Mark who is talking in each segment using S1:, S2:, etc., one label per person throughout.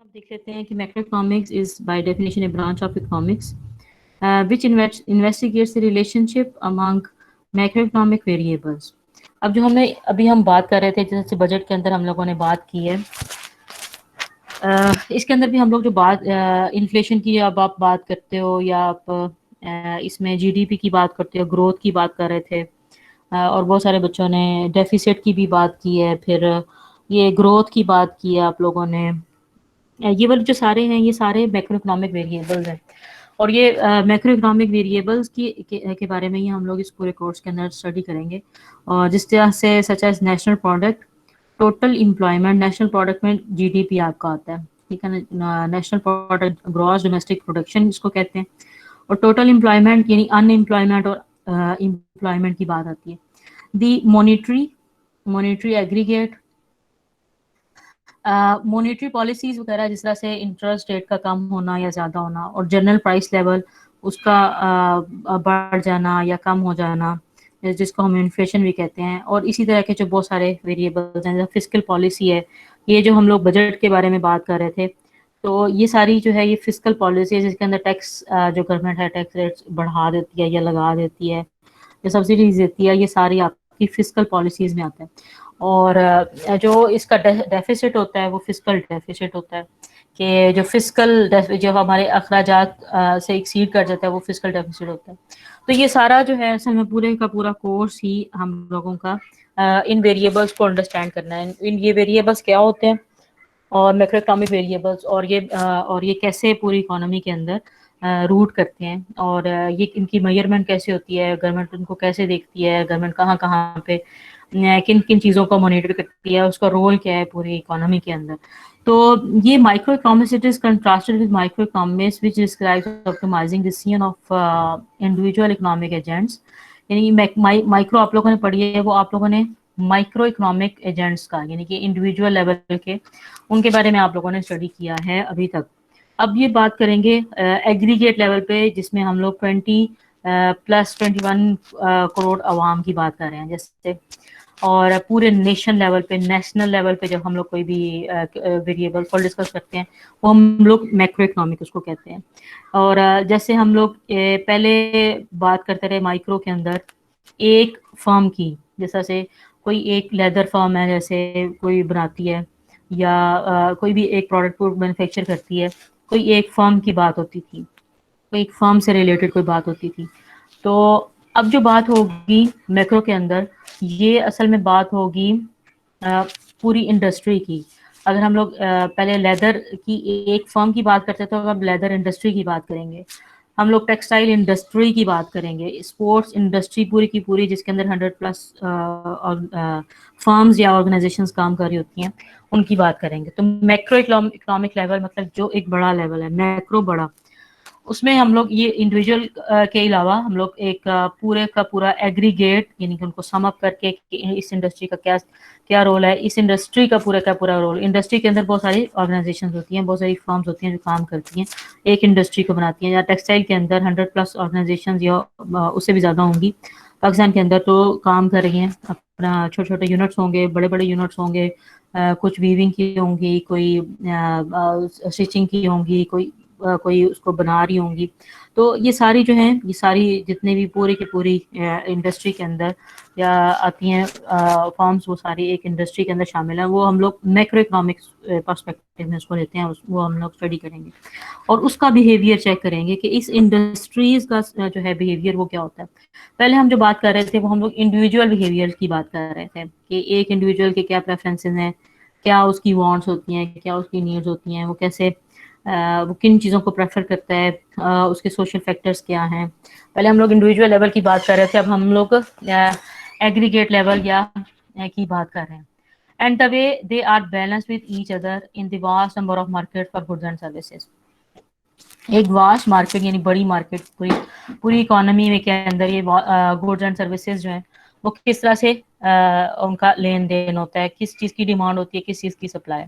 S1: आप देख लेते हैं कि macro economics is by definition A branch of economics which investigates the relationship among macroeconomic variables. अब जो हमने अभी हम बात कर रहे थे जैसे बजट के अंदर हम लोगों ने बात की है, इसके अंदर भी हम लोग जो बात इन्फ्लेशन की अब आप बात करते हो या आप इसमें जीडीपी की बात करते हो, ग्रोथ की बात कर रहे थे, और बहुत सारे बच्चों ने डेफिसिट की भी बात की है, फिर ये ग्रोथ की बात की है आप लोगों ने। ये वाले जो सारे हैं ये सारे मैक्रो इकोनॉमिक वेरिएबल्स हैं, और ये मैक्रो इकोनॉमिक वेरिएबल्स के बारे में ही हम लोग इस पूरे कोर्स के अंदर स्टडी करेंगे। और जिस तरह से such as national product, total employment, national product में जीडीपी आपका आता है, ठीक है ना, national product gross domestic production इसको कहते हैं, और टोटल एम्प्लॉयमेंट यानी अनएम्प्लॉयमेंट और एम्प्लॉयमेंट की बात आती है। The monetary aggregate, monetary policies वगैरह जिस तरह से इंटरेस्ट रेट का कम होना या ज़्यादा होना, और जनरल प्राइस लेवल उसका बढ़ जाना या कम हो जाना, जिसको हम इन्फ्लेशन भी कहते हैं। और इसी तरह के जो बहुत सारे वेरिएबल्स हैं, जैसे फिस्कल पॉलिसी है, ये जो हम लोग बजट के बारे में बात कर रहे थे, तो ये सारी जो है ये फिस्कल पॉलिसी है जिसके अंदर टैक्स जो गवर्नमेंट है टैक्स रेट्स बढ़ा देती है या लगा देती है या सब्सिडीज देती है, ये सारी आपकी फिस्कल पॉलिसीज़ में आता है। और जो इसका डेफिसिट होता है वो फिस्कल डेफिसिट होता है, कि जो फिस्कल जो हमारे अखराजात से एक्सीड कर जाता है वो फिस्कल डेफिसिट होता है। तो ये सारा जो है असल में पूरे का पूरा कोर्स ही हम लोगों का इन वेरिएबल्स को अंडरस्टैंड करना है। इन ये वेरिएबल्स क्या होते हैं और मैक्रो इकोनॉमिक वेरिएबल्स, और ये कैसे पूरी इकोनॉमी के अंदर रूट करते हैं, और ये इनकी मेजरमेंट कैसे होती है, गवर्नमेंट उनको कैसे देखती है, गवर्नमेंट कहाँ कहाँ पे किन किन चीज़ों को मॉनिटर करती है, उसका रोल क्या है पूरी इकोनॉमी के अंदर। तो ये micro economics it is contrasted with micro economics which describes optimising the scene of individual economic agents. यानी माइक्रो आप लोगों ने पढ़ी है, वो आप लोगों ने माइक्रो इकोनॉमिक एजेंट्स का यानी कि इंडिविजुअल लेवल के, उनके बारे में आप लोगों ने स्टडी किया है अभी तक। अब ये बात करेंगे एग्रीगेट लेवल पे, जिसमें हम लोग 21 करोड़ आवाम की बात कर रहे हैं जैसे, और पूरे नेशन लेवल पे, नेशनल लेवल पे जब हम लोग कोई भी वेरिएबल को डिस्कस करते हैं वो हम लोग मैक्रो इकोनॉमिक उसको कहते हैं। और जैसे हम लोग पहले बात करते रहे माइक्रो के अंदर एक फर्म की, जैसा से कोई एक लेदर फर्म है जैसे कोई बनाती है, या कोई भी एक प्रोडक्ट को मैन्युफैक्चर करती है, कोई एक फर्म की बात होती थी, कोई एक फर्म से रिलेटेड कोई बात होती थी। तो अब जो बात होगी मैक्रो के अंदर, ये असल में बात होगी पूरी इंडस्ट्री की। अगर हम लोग पहले लेदर की एक फर्म की बात करते तो अब लेदर इंडस्ट्री की बात करेंगे, हम लोग टेक्सटाइल इंडस्ट्री की बात करेंगे, स्पोर्ट्स इंडस्ट्री पूरी की पूरी जिसके अंदर 100+ फर्म्स या ऑर्गेनाइजेशंस काम कर रही होती हैं, उनकी बात करेंगे। तो मैक्रो इकोनॉमिक लेवल मतलब जो एक बड़ा लेवल है, मैक्रो बड़ा, उसमें हम लोग ये इंडिविजुअल के अलावा हम लोग एक पूरे का पूरा एग्रीगेट यानी कि उनको सम अप करके कि इस इंडस्ट्री का क्या क्या रोल है, इस इंडस्ट्री का पूरा रोल। इंडस्ट्री के अंदर बहुत सारी ऑर्गेनाइजेशंस होती हैं, बहुत सारी फर्म्स होती हैं जो काम करती हैं, एक इंडस्ट्री को बनाती हैं। या टेक्सटाइल के अंदर 100+ ऑर्गेनाइजेशंस या उससे भी ज़्यादा होंगी पाकिस्तान के अंदर, तो काम कर रही हैं। अपना छोटे छोटे यूनिट्स होंगे, बड़े बड़े यूनिट्स होंगे, कुछ वीविंग की होंगी, कोई स्टिचिंग की होंगी, कोई उसको बना रही होंगी। तो ये सारी जो हैं, ये सारी जितने भी पूरी की पूरी इंडस्ट्री के अंदर या आती हैं फॉर्म्स, वो सारी एक इंडस्ट्री के अंदर शामिल है। वो हम लोग मैक्रो इकोनॉमिक्स पर्सपेक्टिव में उसको लेते हैं, वो हम लोग स्टडी करेंगे और उसका बिहेवियर चेक करेंगे कि इस इंडस्ट्रीज का जो है बिहेवियर वो क्या होता है। पहले हम जो बात कर रहे थे वो हम लोग इंडिविजुअल बिहेवियर की बात कर रहे थे कि एक इंडिविजुअल के क्या प्रेफरेंसेस हैं, क्या उसकी वांट्स होती हैं, क्या उसकी नीड्स होती हैं, वो कैसे वो किन चीज़ों को प्रेफर करता है, उसके सोशल फैक्टर्स क्या हैं। पहले हम लोग इंडिविजुअल लेवल की बात कर रहे थे, अब हम लोग एग्रीगेट लेवल या की बात कर रहे हैं। And the way they are balance with each other in the vast number of market for goods and services. एक वास्ट मार्केट यानी बड़ी मार्केट पूरी पूरी इकोनॉमी में के अंदर ये गुड्स एंड सर्विसेज जो हैं वो किस तरह से उनका लेन देन होता है, किस चीज़ की डिमांड होती है, किस चीज़ की सप्लाई।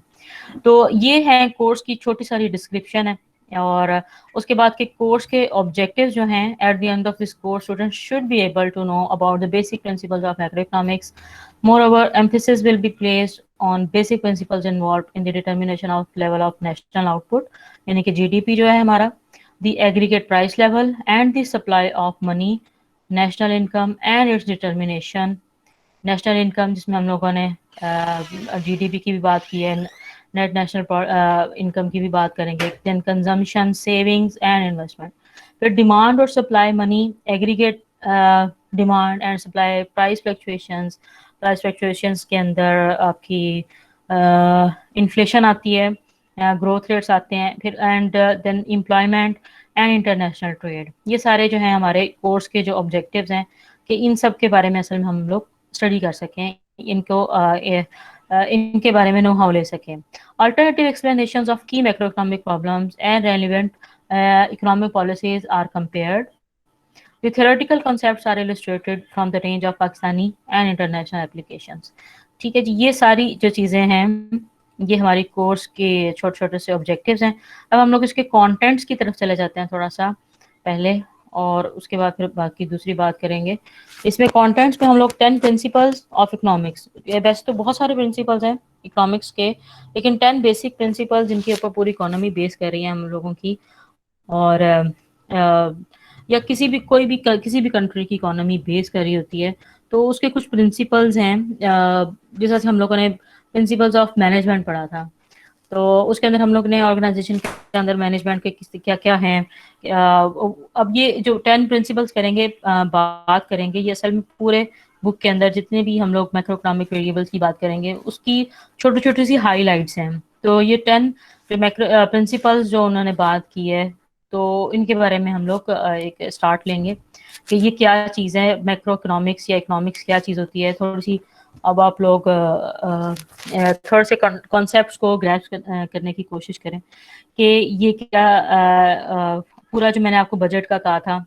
S1: तो ये है कोर्स की छोटी सारी डिस्क्रिप्शन है। और उसके बाद के कोर्स के ऑब्जेक्टिव्स जो हैं, at the end of this course student should be able to know about the basic principles of macro economics. Moreover, emphasis will be placed on basic principles involved in the determination of level of national output, यानी कि GDP जो है हमारा, the aggregate price level and the supply of money, national income and its determination. National income जिसमें हम लोगों ने GDP की भी बात की है, नेट नेशनल इनकम की भी बात करेंगे, then consumption, savings and investment, फिर डिमांड और supply money, aggregate demand and supply, price fluctuations के अंदर आपकी इन्फ्लेशन आती है, ग्रोथ रेट्स आते हैं, फिर and then employment and international trade. ये सारे जो हैं हमारे कोर्स के जो ऑब्जेक्टिव्स हैं कि इन सब के बारे में असल में हम लोग स्टडी कर सकें, इनके बारे में नो हाउ ले सकें. अल्टरनेटिव एक्सप्लेनेशंस ऑफ की macro economic problems and relevant economic policies are compared. The theoretical concepts are illustrated from the range of Pakistani and international applications. ठीक है जी, ये सारी जो चीज़ें हैं ये हमारी कोर्स के छोटे छोटे से ऑब्जेक्टिव्स हैं. अब हम लोग इसके कंटेंट्स की तरफ चले जाते हैं थोड़ा सा पहले, और उसके बाद फिर बाकी दूसरी बात करेंगे. इसमें कंटेंट्स में हम लोग 10 प्रिंसिपल्स ऑफ इकोनॉमिक्स, ये वैसे तो बहुत सारे प्रिंसिपल्स हैं इकोनॉमिक्स के, लेकिन 10 बेसिक प्रिंसिपल्स जिनके ऊपर पूरी इकोनॉमी बेस कर रही है हम लोगों की, और या किसी भी कंट्री की इकोनॉमी बेस कर रही होती है, तो उसके कुछ प्रिंसिपल्स हैं. जैसा हम लोगों ने प्रिंसिपल्स ऑफ मैनेजमेंट पढ़ा था, तो उसके अंदर हम लोग ने ऑर्गेनाइजेशन के अंदर मैनेजमेंट के क्या क्या हैं. अब ये जो 10 प्रिंसिपल्स करेंगे, बात करेंगे, ये असल में पूरे बुक के अंदर जितने भी हम लोग मैक्रो इकोनॉमिक वेरिएबल्स की बात करेंगे उसकी छोटी छोटी सी हाईलाइट्स हैं. तो ये 10 जो मैक्रो प्रिंसिपल्स जो उन्होंने बात की है, तो इनके बारे में हम लोग एक स्टार्ट लेंगे कि ये क्या चीज़ है, मैक्रो इकोनॉमिक्स या इकोनॉमिक्स क्या चीज़ होती है. थोड़ी सी अब आप लोग थोड़े से कॉन्सेप्ट्स को ग्रैस्प करने की कोशिश करें कि ये क्या पूरा जो मैंने आपको बजट का कहा था,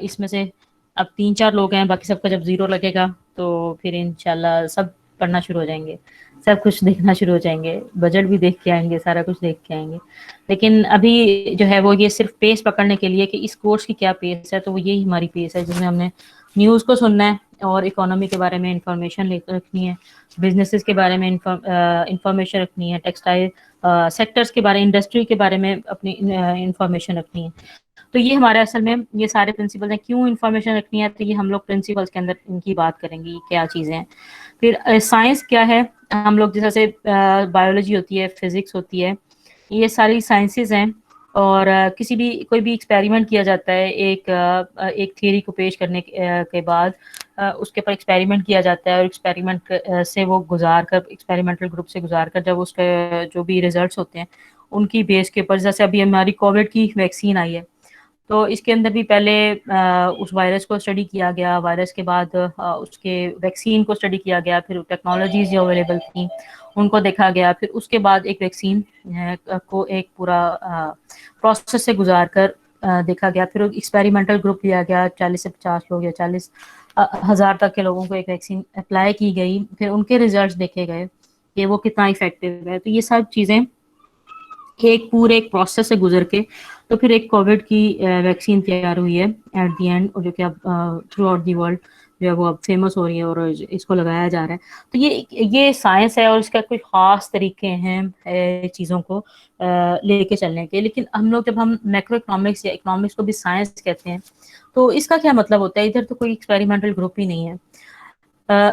S1: इसमें से अब 3-4 लोग हैं, बाकी सबका जब ज़ीरो लगेगा तो फिर इंशाल्लाह सब पढ़ना शुरू हो जाएंगे, सब कुछ देखना शुरू हो जाएंगे, बजट भी देख के आएंगे, सारा कुछ देख के आएंगे. लेकिन अभी जो है वो ये सिर्फ पेस पकड़ने के लिए कि इस कोर्स की क्या पेस है, तो वो यही हमारी पेस है जिसमें हमने न्यूज़ को सुनना है और इकोनॉमी के बारे में इंफॉर्मेशन लेकर रखनी है, बिजनेसेस के बारे में इंफॉर्मेशन रखनी है, टेक्सटाइल सेक्टर्स के बारे, इंडस्ट्री के बारे में अपनी इंफॉर्मेशन रखनी है. तो ये हमारे असल में ये सारे प्रिंसिपल्स हैं. क्यों इन्फॉर्मेशन रखनी है, तो ये हम लोग प्रिंसिपल्स के अंदर इनकी बात करेंगे, ये क्या चीज़ें हैं. फिर साइंस क्या है, हम लोग जैसे बायोलॉजी होती है, फिजिक्स होती है, ये सारी साइंसेज हैं. और किसी भी कोई भी एक्सपेरिमेंट किया जाता है, एक थियरी को पेश करने के बाद उसके ऊपर एक्सपेरिमेंट किया जाता है, और एक्सपेरिमेंट से वो गुजार कर, एक्सपेरिमेंटल ग्रुप से गुजार कर जब उसके जो भी रिजल्ट्स होते हैं उनकी बेस के ऊपर, जैसे अभी हमारी कोविड की वैक्सीन आई है, तो इसके अंदर भी पहले उस वायरस को स्टडी किया गया, वायरस के बाद उसके वैक्सीन को स्टडी किया गया, फिर टेक्नोलॉजीज जो अवेलेबल थी उनको देखा गया, फिर उसके बाद एक वैक्सीन को एक पूरा प्रोसेस से गुजार कर देखा गया, फिर एक्सपेरिमेंटल ग्रुप लिया गया, 40 से 50 लोग या 40,000 तक के लोगों को एक वैक्सीन अप्लाई की गई, फिर उनके रिजल्ट्स देखे गए कि वो कितना इफेक्टिव है. तो ये सब चीज़ें एक पूरे एक प्रोसेस से गुजर के तो फिर एक कोविड की वैक्सीन तैयार हुई है एट दी एंड, और जो कि अब थ्रू आउट दी वर्ल्ड जो है वो अब फेमस हो रही है और इसको लगाया जा रहा है. तो ये साइंस है और इसका कोई ख़ास तरीके हैं चीज़ों को लेके चलने के. लेकिन हम लोग जब हम मैक्रो इकोनॉमिक्स या इकोनॉमिक्स को भी साइंस कहते हैं, तो इसका क्या मतलब होता है. इधर तो कोई एक्सपेरिमेंटल ग्रुप ही नहीं है.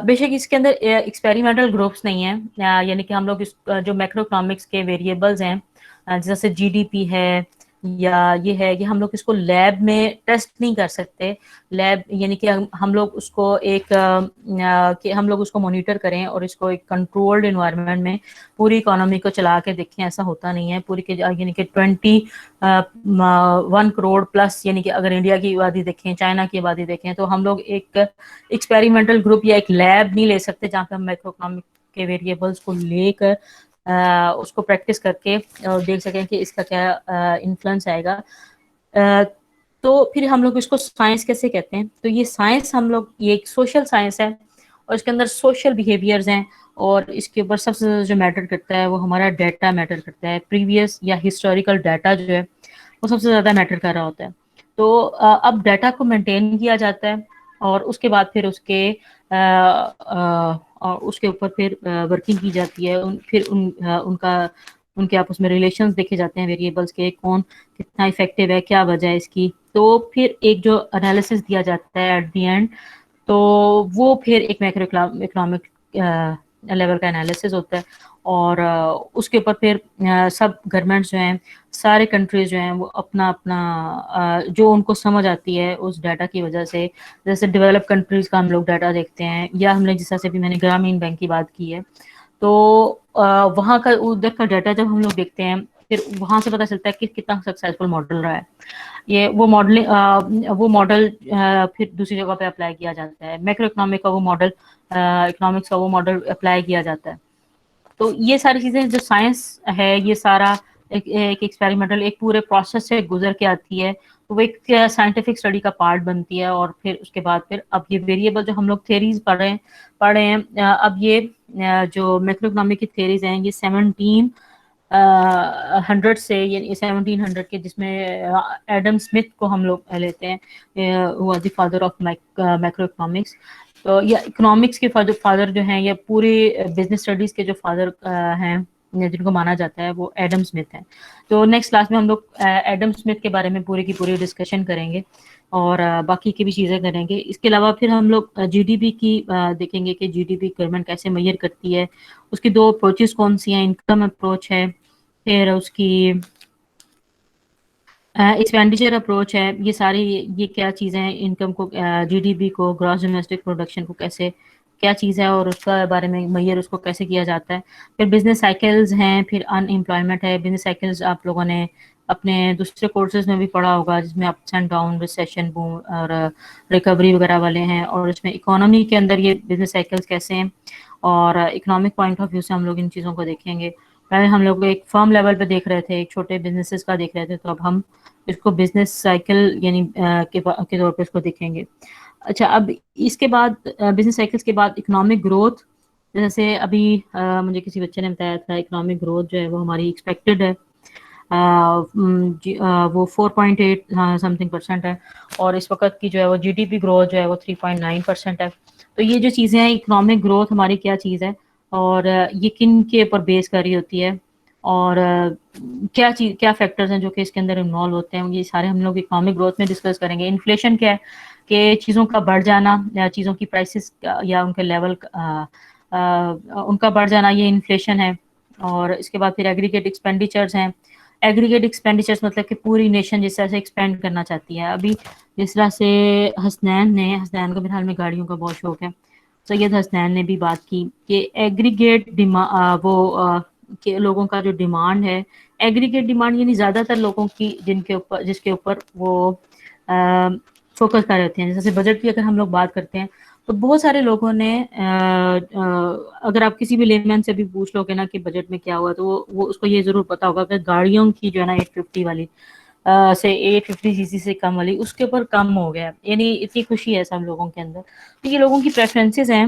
S1: बेशक इसके अंदर एक्सपेरिमेंटल ग्रुप्स नहीं है, यानी कि हम लोग इस जो मैक्रो इकोनॉमिक्स के वेरिएबल्स हैं, जैसे जीडीपी है या ये है, कि हम लोग इसको लैब में टेस्ट नहीं कर सकते. लैब यानी कि हम लोग उसको कि हम लोग उसको मॉनिटर करें और इसको एक कंट्रोल्ड एनवायरनमेंट में पूरी इकोनॉमी को चला के देखें, ऐसा होता नहीं है. पूरी के यानी कि 21 करोड़ प्लस, यानी कि अगर इंडिया की आबादी देखें, चाइना की आबादी देखें, तो हम लोग एक एक्सपेरिमेंटल ग्रुप या एक लैब नहीं ले सकते जहाँ पे हम मैक्रो इकोनॉमिक के वेरिएबल्स को लेकर उसको प्रैक्टिस करके और देख सकें कि इसका क्या इन्फ्लुएंस आएगा. तो फिर हम लोग इसको साइंस कैसे कहते हैं. तो ये साइंस हम लोग, ये एक सोशल साइंस है और इसके अंदर सोशल बिहेवियर्स हैं, और इसके ऊपर सबसे ज़्यादा जो मैटर करता है वो हमारा डाटा मैटर करता है. प्रीवियस या हिस्टोरिकल डाटा जो है वो सबसे ज़्यादा मैटर कर रहा होता है. तो अब डाटा को मेंटेन किया जाता है اور اس کے بعد پھر اس کے اوپر پھر ورکنگ کی جاتی ہے. پھر ان کا ان کے آپس میں ریلیشنز دیکھے جاتے ہیں ویریبلس کے, کون کتنا افیکٹو ہے, کیا وجہ ہے اس کی. تو پھر ایک جو انالیسس دیا جاتا ہے ایٹ دی اینڈ, تو وہ پھر ایک میکرو اکنامک لیول کا انالیسس ہوتا ہے. اور اس کے اوپر پھر سب گورنمنٹس جو ہیں, سارے کنٹریز جو ہیں, وہ اپنا اپنا جو ان کو سمجھ آتی ہے اس ڈیٹا کی وجہ سے, جیسے ڈیولپ کنٹریز کا ہم لوگ ڈیٹا دیکھتے ہیں, یا ہم نے جس طرح سے بھی میں نے گرامین بینک کی بات کی ہے, تو وہاں کا ادھر کا ڈیٹا جب ہم لوگ دیکھتے ہیں, پھر وہاں سے پتہ چلتا ہے کہ کتنا سکسیزفل ماڈل رہا ہے. یہ وہ ماڈل پھر دوسری جگہ پہ اپلائی کیا جاتا ہے. میکرو اکنامک کا وہ ماڈل, اکنامکس کا وہ ماڈل اپلائی کیا جاتا ہے. تو یہ ساری چیزیں جو سائنس ہے, یہ سارا ایک ایکسپیریمنٹل ایک پورے پروسیس سے گزر کے آتی ہے, وہ ایک سائنٹیفک اسٹڈی کا پارٹ بنتی ہے. اور پھر اس کے بعد پھر اب یہ ویریبل جو ہم لوگ تھیریز پڑھ رہے ہیں, اب یہ جو میکرو اکنامک کی تھیریز ہیں, یہ 1700 سے, یعنی 1700 کے, جس میں ایڈم اسمتھ کو ہم لوگ لیتے ہیں, وہ the father of macro economics. تو یہ اکنامکس کے فادر جو ہیں, یا پوری بزنس اسٹڈیز کے جو فادر ہیں جن کو مانا جاتا ہے, وہ ایڈم اسمتھ ہیں. تو نیکسٹ کلاس میں ہم لوگ ایڈم اسمتھ کے بارے میں پوری کی پوری ڈسکشن کریں گے, اور باقی کی بھی چیزیں کریں گے. اس کے علاوہ پھر ہم لوگ جی ڈی پی کی دیکھیں گے کہ جی ڈی پی گورنمنٹ کیسے میئر کرتی ہے, اس کی 2 اپروچز کون سی ہیں. انکم اپروچ ہے, پھر اس کی ایکسپینڈیچر اپروچ ہے. یہ ساری یہ کیا چیزیں ہیں, انکم کو, جی ڈی پی کو, گراس ڈومیسٹک پروڈکشن کو کیسے کیا چیز ہے, اور اس کا بارے میں میئر اس کو کیسے کیا جاتا ہے. پھر بزنس سائیکلز ہیں, پھر ان امپلائمنٹ ہے. بزنس سائیکلز آپ لوگوں نے اپنے دوسرے کورسز میں بھی پڑھا ہوگا, جس میں ups and down, recession, boom اور ریکوری وغیرہ والے ہیں. اور اس میں اکانومی کے اندر یہ بزنس سائیکلز کیسے ہیں, اور اکنامک پوائنٹ آف ویو سے ہم لوگ ان چیزوں کو دیکھیں گے. پہلے ہم لوگ ایک فرم لیول پہ دیکھ رہے تھے, ایک چھوٹے بزنسز کا دیکھ رہے تھے, تو اب ہم اس کو بزنس سائیکل یعنی کے طور پہ اس کو دیکھیں گے. اچھا, اب اس کے بعد بزنس سائیکلز کے بعد اکنامک گروتھ, جیسے ابھی مجھے کسی بچے نے بتایا تھا, اکنامک گروتھ جو ہے وہ ہماری ایکسپیکٹڈ ہے, وہ 4.8 سم تھنگ % ہے, اور اس وقت کی جو ہے وہ جی ڈی پی گروتھ جو ہے وہ 3.9% ہے. تو یہ جو چیزیں ہیں, اکنامک گروتھ ہماری کیا چیز ہے, اور یہ کن کے اوپر بیس کر رہی ہوتی ہے, اور کیا فیکٹرز ہیں جو کہ اس کے اندر انوالو ہوتے ہیں, یہ سارے ہم لوگ اکنامک گروتھ میں ڈسکس کریں گے. انفلیشن کیا ہے, کہ چیزوں کا بڑھ جانا, یا چیزوں کی پرائسز یا ان کے لیول ان کا بڑھ جانا, یہ انفلیشن ہے. اور اس کے بعد پھر ایگریگیٹ ایکسپینڈیچرز ہیں. ایگریگیٹ ایکسپینڈیچرز مطلب کہ پوری نیشن جس طرح سے ایکسپینڈ کرنا چاہتی ہے. ابھی جس طرح سے حسنین کو میرے حال میں گاڑیوں کا بہت شوق ہے, سید حسنین نے بھی بات کی کہ ایگریگیٹ کہ لوگوں کا جو ڈیمانڈ ہے, ایگریگیٹ ڈیمانڈ یعنی زیادہ تر لوگوں کی جس کے اوپر وہ فوکس کر رہتے ہیں. جیسے بجٹ کی اگر ہم لوگ بات کرتے ہیں, تو بہت سارے لوگوں نے اگر آپ کسی بھی لے مین سے بھی پوچھ لو گے نا کہ بجٹ میں کیا ہوا, تو وہ اس کو یہ ضرور پتا ہوگا کہ گاڑیوں کی جو ہے نا 850 والی سے 850 cc سے کم والی, اس کے اوپر کم ہو گیا. یعنی اتنی خوشی ہے سب لوگوں کے اندر. تو یہ لوگوں کی پریفرنسز ہیں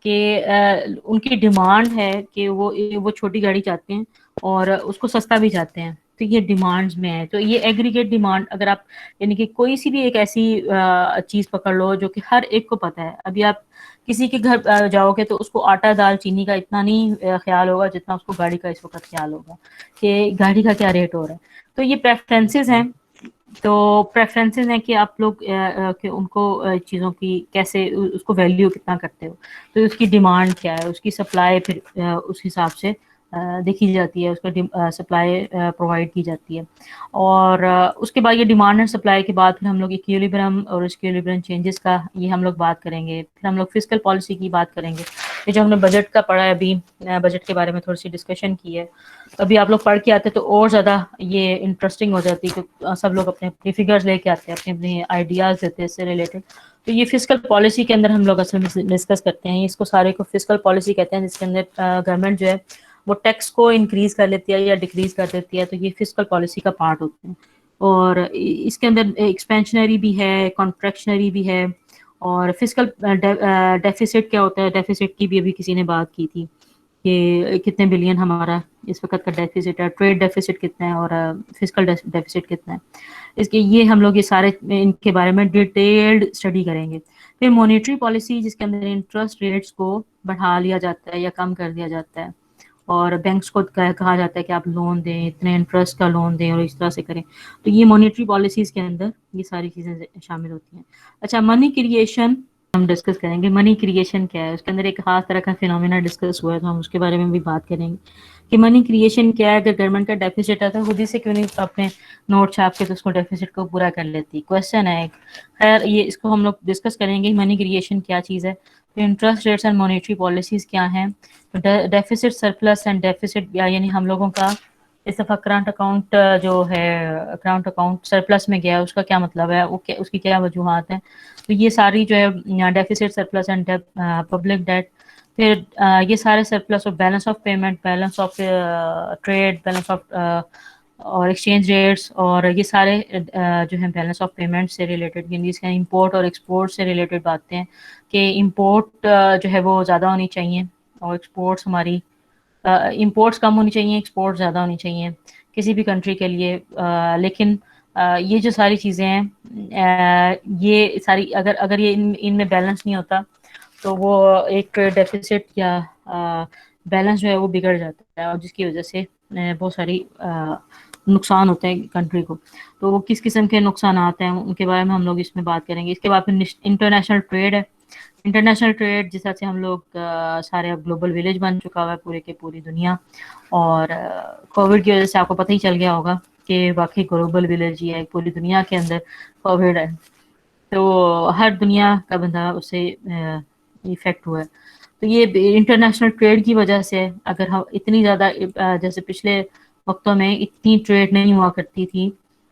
S1: کہ ان کی ڈیمانڈ ہے کہ وہ چھوٹی گاڑی چاہتے ہیں, اور اس کو سستا بھی چاہتے ہیں. تو یہ ڈیمانڈز میں ہے. تو یہ ایگریگیٹ ڈیمانڈ, اگر آپ یعنی کہ کوئی سی بھی ایک ایسی چیز پکڑ لو جو کہ ہر ایک کو پتہ ہے. ابھی آپ کسی کے گھر جاؤ گے تو اس کو آٹا دال چینی کا اتنا نہیں خیال ہوگا جتنا اس کو گاڑی کا اس وقت خیال ہوگا کہ گاڑی کا کیا ریٹ ہو رہا ہے. تو یہ پریفرنسز ہیں. تو پریفرنسز ہیں کہ آپ لوگ کہ ان کو چیزوں کی کیسے, اس کو ویلیو کتنا کرتے ہو. تو اس کی ڈیمانڈ کیا ہے, اس کی سپلائی پھر اس حساب سے دیکھی جاتی ہے, اس کا سپلائی پرووائڈ کی جاتی ہے. اور اس کے بعد یہ ڈیمانڈ اینڈ سپلائی کے بعد پھر ہم لوگ ایکویلیبرم اور ایکویلیبرم چینجز کا یہ ہم لوگ بات کریں گے. پھر ہم لوگ فسکل پالیسی کی بات کریں گے. یہ جو ہم نے بجٹ کا پڑھا ہے, ابھی بجٹ کے بارے میں تھوڑی سی ڈسکشن کی ہے, ابھی آپ لوگ پڑھ کے آتے تو اور زیادہ یہ انٹرسٹنگ ہو جاتی, کہ سب لوگ اپنے اپنی فگرز لے کے آتے ہیں, اپنے اپنے آئیڈیاز دیتے ہیں اس سے ریلیٹڈ. تو یہ فسکل پالیسی کے اندر ہم لوگ اصل میں ڈسکس کرتے ہیں. اس کو سارے کو فسکل پالیسی کہتے ہیں, جس کے اندر گورنمنٹ جو ہے وہ ٹیکس کو انکریز کر لیتی ہے یا ڈیکریز کر دیتی ہے. تو یہ فسکل پالیسی کا پارٹ ہوتے ہیں. اور اس کے اندر ایکسپینشنری بھی ہے, کانٹریکشنری بھی ہے. اور فسکل ڈیفیسٹ کیا ہوتا ہے, ڈیفیسٹ کی بھی ابھی کسی نے بات کی تھی. کہ کتنے بلین ہمارا اس وقت کا ڈیفیسٹ ہے، ٹریڈ ڈیفیسٹ کتنا ہے، اور فسکل ڈیفیسٹ کتنا ہے. اس کے یہ ہم لوگ یہ سارے ان کے بارے میں ڈیٹیلڈ اسٹڈی کریں گے. پھر مانیٹری پالیسی، جس کے اندر انٹرسٹ ریٹس کو بڑھا لیا جاتا ہے یا کم کر دیا جاتا ہے، اور بینکس کو کہا جاتا ہے کہ آپ لون دیں، اتنے انٹرسٹ کا لون دیں اور اس طرح سے کریں. تو یہ مانیٹری پالیسیز کے اندر یہ ساری چیزیں شامل ہوتی ہیں. اچھا، منی کریشن ہم ڈسکس کریں گے. منی کریشن کیا ہے؟ اس کے اندر ایک خاص طرح کا فینومینا ڈسکس ہوا ہے، تو ہم اس کے بارے میں بھی بات کریں گے کہ منی کریشن کیا ہے. اگر گورنمنٹ کا ڈیفیسٹ آتا ہے، خود ہی سے کیوں نہیں اپنے نوٹ چھاپ کے تو اس کو ڈیفیسٹ کو پورا کر لیتی. کوشچن ہے ایک. خیر، یہ اس کو ہم لوگ ڈسکس کریں گے منی کریشن کیا چیز ہے. پھر interest rates and monetary policies کیا ہیں. ڈیفیسٹ سرپلس اینڈ ڈیفیسٹ، یعنی ہم لوگوں کا اس دفعہ کرنٹ اکاؤنٹ جو ہے، کرنٹ اکاؤنٹ سرپلس میں گیا، اس کا کیا مطلب ہے، اس کی کیا وجوہات ہیں. تو یہ ساری جو ہے deficit surplus and public debt. پھر یہ سارے سرپلس اور balance of payment, balance of trade, balance of اور ایکسچینج ریٹس، اور یہ سارے جو ہیں بیلنس آف پیمنٹ سے ریلیٹڈ، جس کا امپورٹ اور ایکسپورٹ سے ریلیٹڈ باتیں ہیں کہ امپورٹ جو ہے وہ زیادہ ہونی چاہیے، اور ایکسپورٹس ہماری امپورٹس کم ہونی چاہیے، ایکسپورٹ زیادہ ہونی چاہیے کسی بھی کنٹری کے لیے. لیکن یہ جو ساری چیزیں ہیں، یہ ساری اگر یہ ان میں بیلنس نہیں ہوتا تو وہ ایک ڈیفیسٹ یا بیلنس جو ہے وہ بگڑ جاتا ہے، اور جس کی وجہ سے بہت ساری نقصان ہوتے ہیں کنٹری کو. تو وہ کس قسم کے نقصانات ہیں ان کے بارے میں ہم لوگ اس میں بات کریں گے. اس کے بعد پھر انٹرنیشنل ٹریڈ ہے. انٹرنیشنل ٹریڈ جس طرح سے ہم لوگ سارے اب گلوبل ولیج بن چکا ہوا ہے پورے کے پوری دنیا، اور کووڈ کی وجہ سے آپ کو پتہ ہی چل گیا ہوگا کہ واقعی گلوبل ولیج ہی ہے، پوری دنیا کے اندر کووڈ ہے. تو ہر دنیا کا بندہ اس سے افیکٹ ہوا ہے. تو یہ انٹرنیشنل ٹریڈ کی وجہ سے، اگر ہم اتنی زیادہ جیسے پچھلے وقتوں میں اتنی ٹریڈ نہیں ہوا کرتی تھی،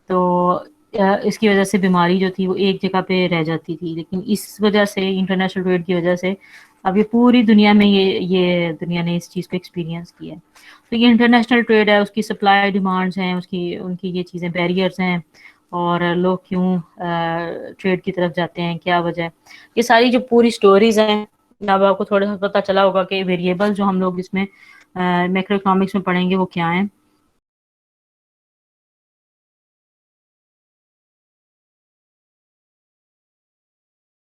S1: تو اس کی وجہ سے بیماری جو تھی وہ ایک جگہ پہ رہ جاتی تھی. لیکن اس وجہ سے، انٹرنیشنل ٹریڈ کی وجہ سے، اب یہ پوری دنیا میں یہ دنیا نے اس چیز کو ایکسپیرینس کیا ہے. تو یہ انٹرنیشنل ٹریڈ ہے، اس کی سپلائی ڈیمانڈز ہیں، ان کی یہ چیزیں بیریئرز ہیں، اور لوگ کیوں ٹریڈ کی طرف جاتے ہیں، کیا وجہ ہے. یہ ساری جو پوری سٹوریز ہیں، اب آپ کو تھوڑا سا پتہ چلا ہوگا کہ ویریبل جو ہم لوگ اس میں میکرو اکنامکس میں پڑھیں گے وہ کیا ہیں.